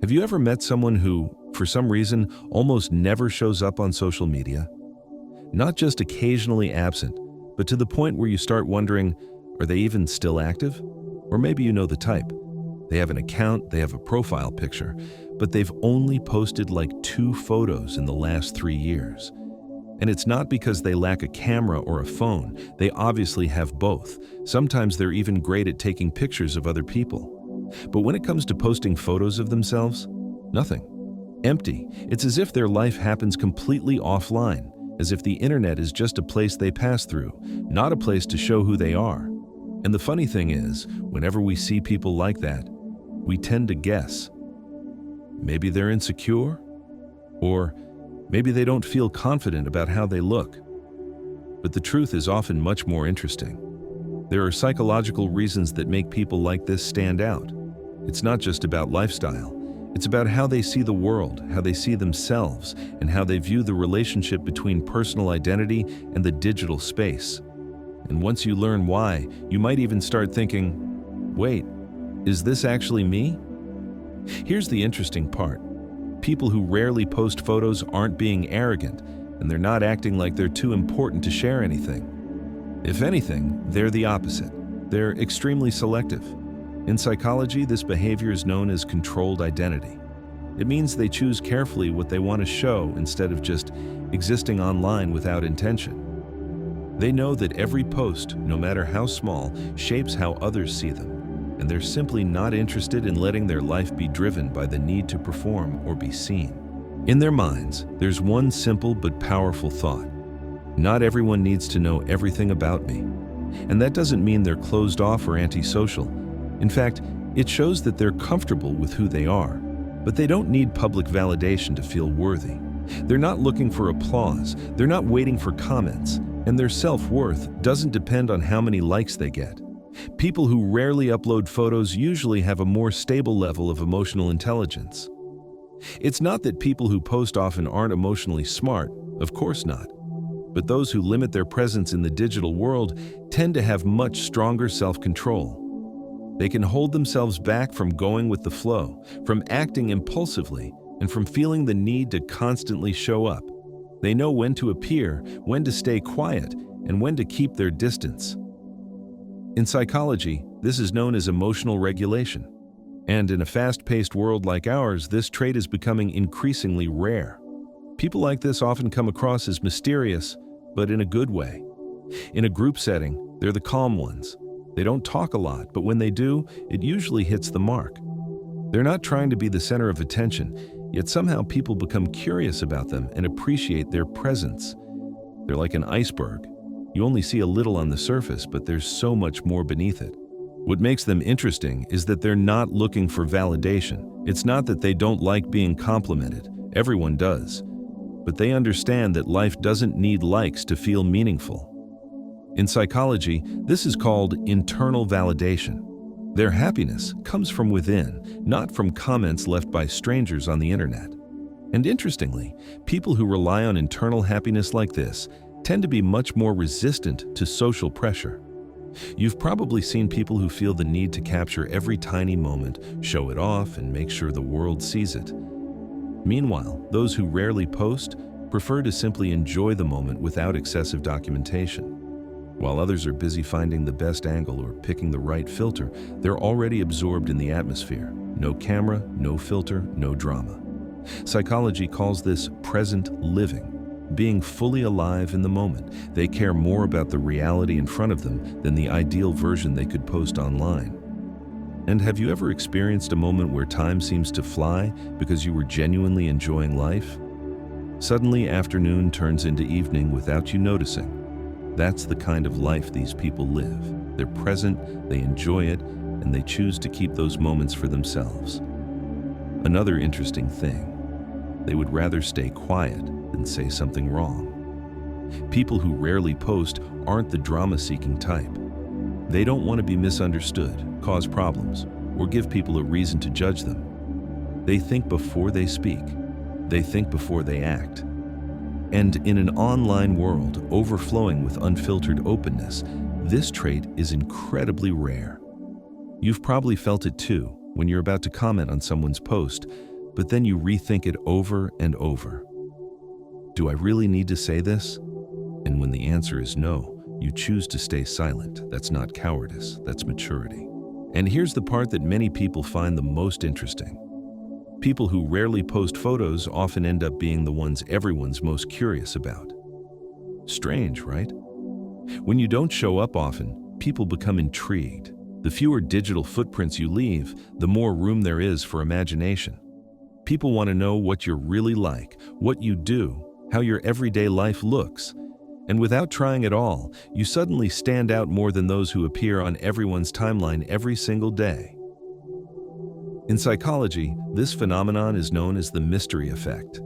Have you ever met someone who, for some reason, almost never shows up on social media? Not just occasionally absent, but to the point where you start wondering, are they even still active? Or maybe you know the type. They have an account, they have a profile picture, but they've only posted like 2 photos in the last 3 years. And it's not because they lack a camera or a phone. They obviously have both. Sometimes they're even great at taking pictures of other people. But when it comes to posting photos of themselves, nothing. Empty. It's as if their life happens completely offline, as if the internet is just a place they pass through, not a place to show who they are. And the funny thing is, whenever we see people like that, we tend to guess. Maybe they're insecure, or maybe they don't feel confident about how they look. But the truth is often much more interesting. There are psychological reasons that make people like this stand out. It's not just about lifestyle. It's about how they see the world, how they see themselves, and how they view the relationship between personal identity and the digital space. And once you learn why, you might even start thinking, wait, is this actually me? Here's the interesting part. People who rarely post photos aren't being arrogant, and they're not acting like they're too important to share anything. If anything, they're the opposite. They're extremely selective. In psychology, this behavior is known as controlled identity. It means they choose carefully what they want to show instead of just existing online without intention. They know that every post, no matter how small, shapes how others see them, and they're simply not interested in letting their life be driven by the need to perform or be seen. In their minds, there's one simple but powerful thought. Not everyone needs to know everything about me. And that doesn't mean they're closed off or antisocial. In fact, it shows that they're comfortable with who they are, but they don't need public validation to feel worthy. They're not looking for applause, they're not waiting for comments, and their self-worth doesn't depend on how many likes they get. People who rarely upload photos usually have a more stable level of emotional intelligence. It's not that people who post often aren't emotionally smart, of course not. But those who limit their presence in the digital world tend to have much stronger self-control. They can hold themselves back from going with the flow, from acting impulsively, and from feeling the need to constantly show up. They know when to appear, when to stay quiet, and when to keep their distance. In psychology, this is known as emotional regulation. And in a fast-paced world like ours, this trait is becoming increasingly rare. People like this often come across as mysterious, but in a good way. In a group setting, they're the calm ones. They don't talk a lot, but when they do, it usually hits the mark. They're not trying to be the center of attention, yet somehow people become curious about them and appreciate their presence. They're like an iceberg. You only see a little on the surface, but there's so much more beneath it. What makes them interesting is that they're not looking for validation. It's not that they don't like being complimented. Everyone does. But they understand that life doesn't need likes to feel meaningful. In psychology, this is called internal validation. Their happiness comes from within, not from comments left by strangers on the internet. And interestingly, people who rely on internal happiness like this tend to be much more resistant to social pressure. You've probably seen people who feel the need to capture every tiny moment, show it off, and make sure the world sees it. Meanwhile, those who rarely post prefer to simply enjoy the moment without excessive documentation. While others are busy finding the best angle or picking the right filter, they're already absorbed in the atmosphere. No camera, no filter, no drama. Psychology calls this present living, being fully alive in the moment. They care more about the reality in front of them than the ideal version they could post online. And have you ever experienced a moment where time seems to fly because you were genuinely enjoying life? Suddenly, afternoon turns into evening without you noticing. That's the kind of life these people live. They're present, they enjoy it, and they choose to keep those moments for themselves. Another interesting thing, they would rather stay quiet than say something wrong. People who rarely post aren't the drama-seeking type. They don't want to be misunderstood, cause problems, or give people a reason to judge them. They think before they speak. They think before they act. And in an online world overflowing with unfiltered openness, this trait is incredibly rare. You've probably felt it too when you're about to comment on someone's post, but then you rethink it over and over. Do I really need to say this? And when the answer is no, you choose to stay silent. That's not cowardice, that's maturity. And here's the part that many people find the most interesting. People who rarely post photos often end up being the ones everyone's most curious about. Strange, right? When you don't show up often, people become intrigued. The fewer digital footprints you leave, the more room there is for imagination. People want to know what you're really like, what you do, how your everyday life looks. And without trying at all, you suddenly stand out more than those who appear on everyone's timeline every single day. In psychology, this phenomenon is known as the mystery effect.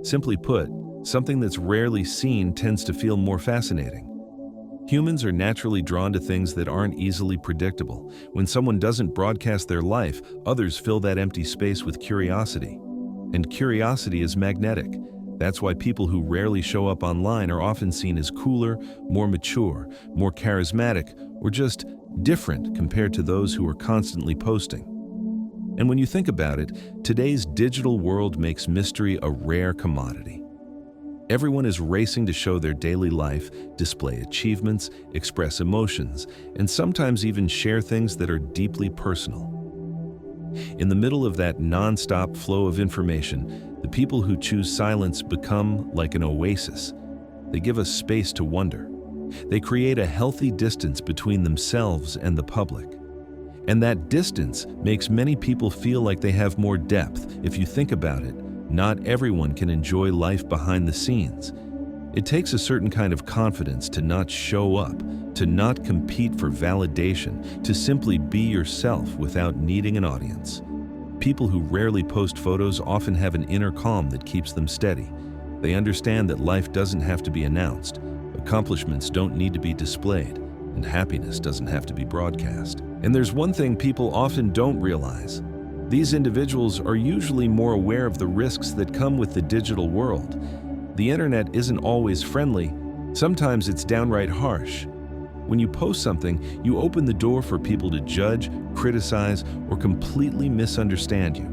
Simply put, something that's rarely seen tends to feel more fascinating. Humans are naturally drawn to things that aren't easily predictable. When someone doesn't broadcast their life, others fill that empty space with curiosity. And curiosity is magnetic. That's why people who rarely show up online are often seen as cooler, more mature, more charismatic, or just different compared to those who are constantly posting. And when you think about it, today's digital world makes mystery a rare commodity. Everyone is racing to show their daily life, display achievements, express emotions, and sometimes even share things that are deeply personal. In the middle of that non-stop flow of information, the people who choose silence become like an oasis. They give us space to wonder. They create a healthy distance between themselves and the public. And that distance makes many people feel like they have more depth. If you think about it, not everyone can enjoy life behind the scenes. It takes a certain kind of confidence to not show up, to not compete for validation, to simply be yourself without needing an audience. People who rarely post photos often have an inner calm that keeps them steady. They understand that life doesn't have to be announced, accomplishments don't need to be displayed, and happiness doesn't have to be broadcast. And there's one thing people often don't realize. These individuals are usually more aware of the risks that come with the digital world. The internet isn't always friendly. Sometimes it's downright harsh. When you post something, you open the door for people to judge, criticize, or completely misunderstand you.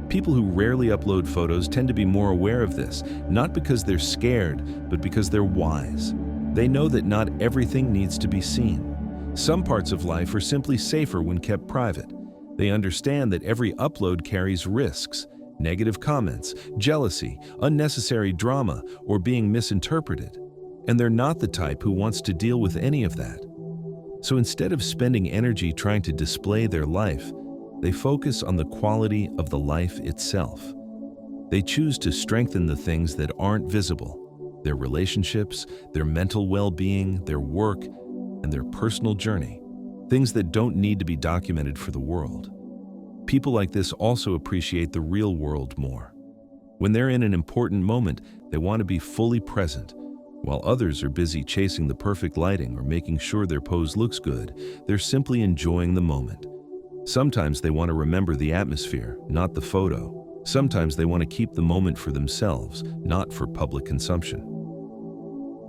People who rarely upload photos tend to be more aware of this, not because they're scared, but because they're wise. They know that not everything needs to be seen. Some parts of life are simply safer when kept private. They understand that every upload carries risks, negative comments, jealousy, unnecessary drama, or being misinterpreted. And they're not the type who wants to deal with any of that. So instead of spending energy trying to display their life, they focus on the quality of the life itself. They choose to strengthen the things that aren't visible: their relationships, their mental well-being, their work, and their personal journey. Things that don't need to be documented for the world. People like this also appreciate the real world more. When they're in an important moment, they want to be fully present. While others are busy chasing the perfect lighting or making sure their pose looks good, they're simply enjoying the moment. Sometimes they want to remember the atmosphere, not the photo. Sometimes they want to keep the moment for themselves, not for public consumption.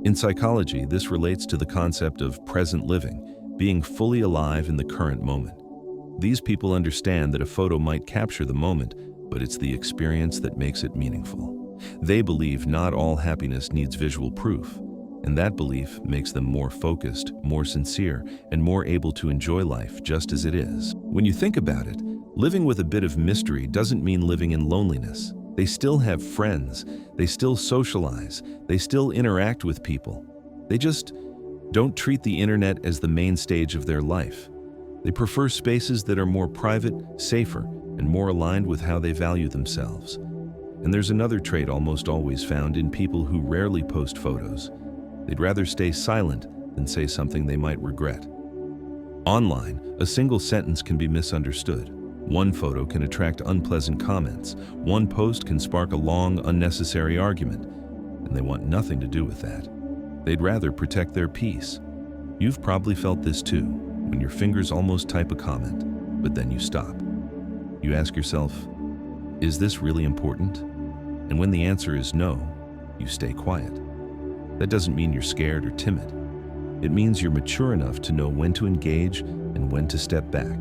In psychology, this relates to the concept of present living, being fully alive in the current moment. These people understand that a photo might capture the moment, but it's the experience that makes it meaningful. They believe not all happiness needs visual proof, and that belief makes them more focused, more sincere, and more able to enjoy life just as it is. When you think about it, living with a bit of mystery doesn't mean living in loneliness. They still have friends, they still socialize, they still interact with people. They just don't treat the internet as the main stage of their life. They prefer spaces that are more private, safer, and more aligned with how they value themselves. And there's another trait almost always found in people who rarely post photos. They'd rather stay silent than say something they might regret. Online, a single sentence can be misunderstood. One photo can attract unpleasant comments. One post can spark a long, unnecessary argument, and they want nothing to do with that. They'd rather protect their peace. You've probably felt this too, when your fingers almost type a comment, but then you stop. You ask yourself, is this really important? And when the answer is no, you stay quiet. That doesn't mean you're scared or timid. It means you're mature enough to know when to engage and when to step back.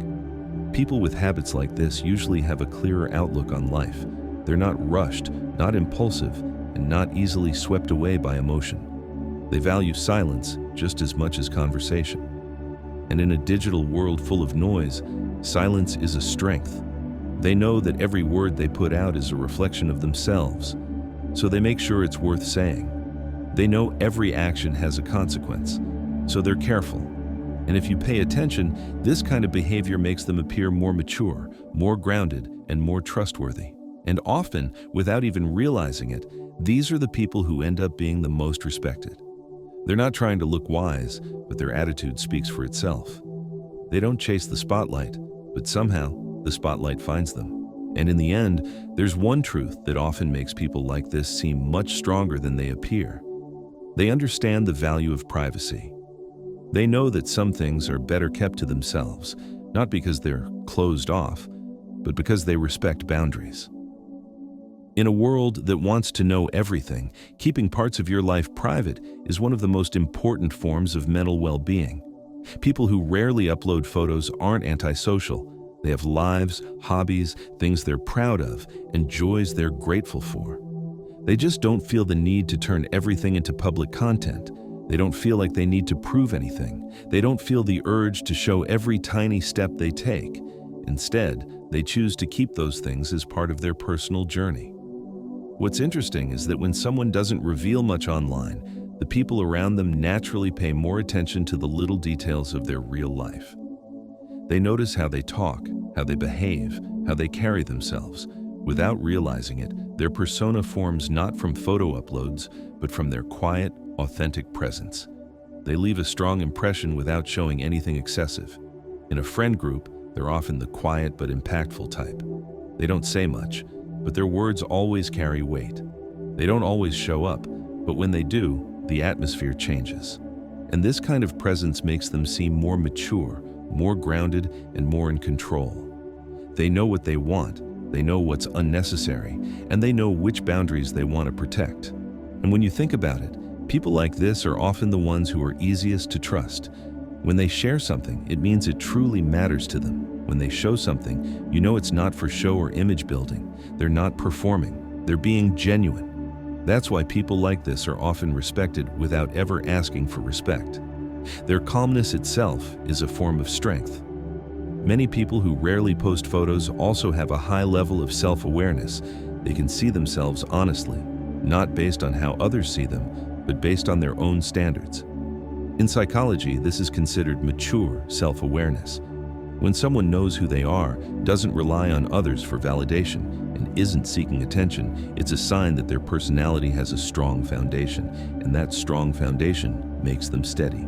People with habits like this usually have a clearer outlook on life. They're not rushed, not impulsive, and not easily swept away by emotion. They value silence just as much as conversation. And in a digital world full of noise, silence is a strength. They know that every word they put out is a reflection of themselves, so they make sure it's worth saying. They know every action has a consequence, so they're careful. And if you pay attention, this kind of behavior makes them appear more mature, more grounded, and more trustworthy. And often, without even realizing it, these are the people who end up being the most respected. They're not trying to look wise, but their attitude speaks for itself. They don't chase the spotlight, but somehow the spotlight finds them. And in the end, there's one truth that often makes people like this seem much stronger than they appear. They understand the value of privacy. They know that some things are better kept to themselves, not because they're closed off, but because they respect boundaries. In a world that wants to know everything, keeping parts of your life private is one of the most important forms of mental well-being. People who rarely upload photos aren't antisocial. They have lives, hobbies, things they're proud of, and joys they're grateful for. They just don't feel the need to turn everything into public content. They don't feel like they need to prove anything. They don't feel the urge to show every tiny step they take. Instead, they choose to keep those things as part of their personal journey. What's interesting is that when someone doesn't reveal much online, the people around them naturally pay more attention to the little details of their real life. They notice how they talk, how they behave, how they carry themselves. Without realizing it, their persona forms not from photo uploads, but from their quiet, authentic presence. They leave a strong impression without showing anything excessive. In a friend group, they're often the quiet but impactful type. They don't say much, but their words always carry weight. They don't always show up, but when they do, the atmosphere changes. And this kind of presence makes them seem more mature, more grounded, and more in control. They know what they want, they know what's unnecessary, and they know which boundaries they want to protect. And when you think about it, people like this are often the ones who are easiest to trust. When they share something, it means it truly matters to them. When they show something, you know it's not for show or image building. They're not performing. They're being genuine. That's why people like this are often respected without ever asking for respect. Their calmness itself is a form of strength. Many people who rarely post photos also have a high level of self-awareness. They can see themselves honestly, not based on how others see them, but based on their own standards. In psychology, this is considered mature self-awareness. When someone knows who they are, doesn't rely on others for validation, and isn't seeking attention, it's a sign that their personality has a strong foundation, and that strong foundation makes them steady.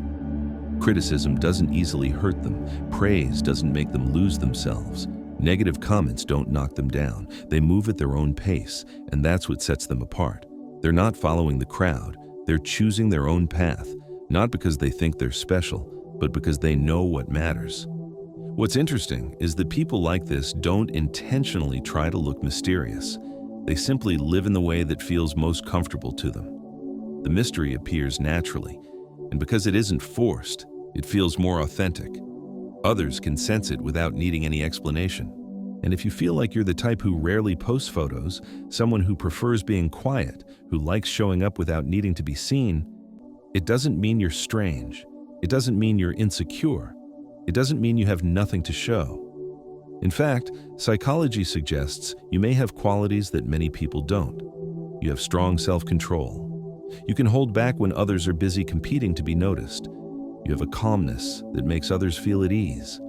Criticism doesn't easily hurt them. Praise doesn't make them lose themselves. Negative comments don't knock them down. They move at their own pace, and that's what sets them apart. They're not following the crowd. They're choosing their own path, not because they think they're special, but because they know what matters. What's interesting is that people like this don't intentionally try to look mysterious. They simply live in the way that feels most comfortable to them. The mystery appears naturally, and because it isn't forced, it feels more authentic. Others can sense it without needing any explanation. And if you feel like you're the type who rarely posts photos, someone who prefers being quiet, who likes showing up without needing to be seen, it doesn't mean you're strange. It doesn't mean you're insecure. It doesn't mean you have nothing to show. In fact, psychology suggests you may have qualities that many people don't. You have strong self-control. You can hold back when others are busy competing to be noticed. You have a calmness that makes others feel at ease.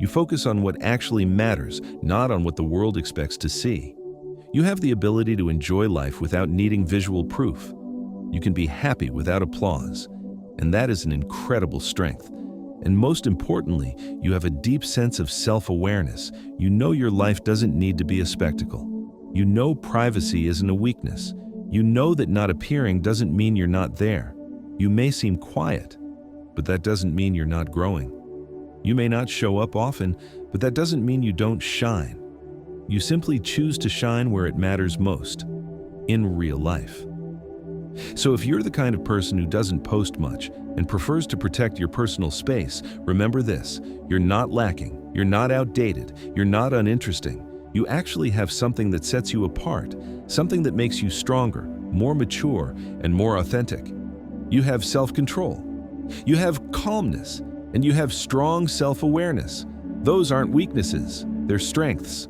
You focus on what actually matters, not on what the world expects to see. You have the ability to enjoy life without needing visual proof. You can be happy without applause, and that is an incredible strength. And most importantly, you have a deep sense of self-awareness. You know your life doesn't need to be a spectacle. You know privacy isn't a weakness. You know that not appearing doesn't mean you're not there. You may seem quiet, but that doesn't mean you're not growing. You may not show up often, but that doesn't mean you don't shine. You simply choose to shine where it matters most, in real life. So if you're the kind of person who doesn't post much and prefers to protect your personal space, remember this: you're not lacking, you're not outdated, you're not uninteresting. you actually have something that sets you apart, something that makes you stronger, more mature, and more authentic. You have self-control. You have calmness, and you have strong self-awareness. Those aren't weaknesses, they're strengths.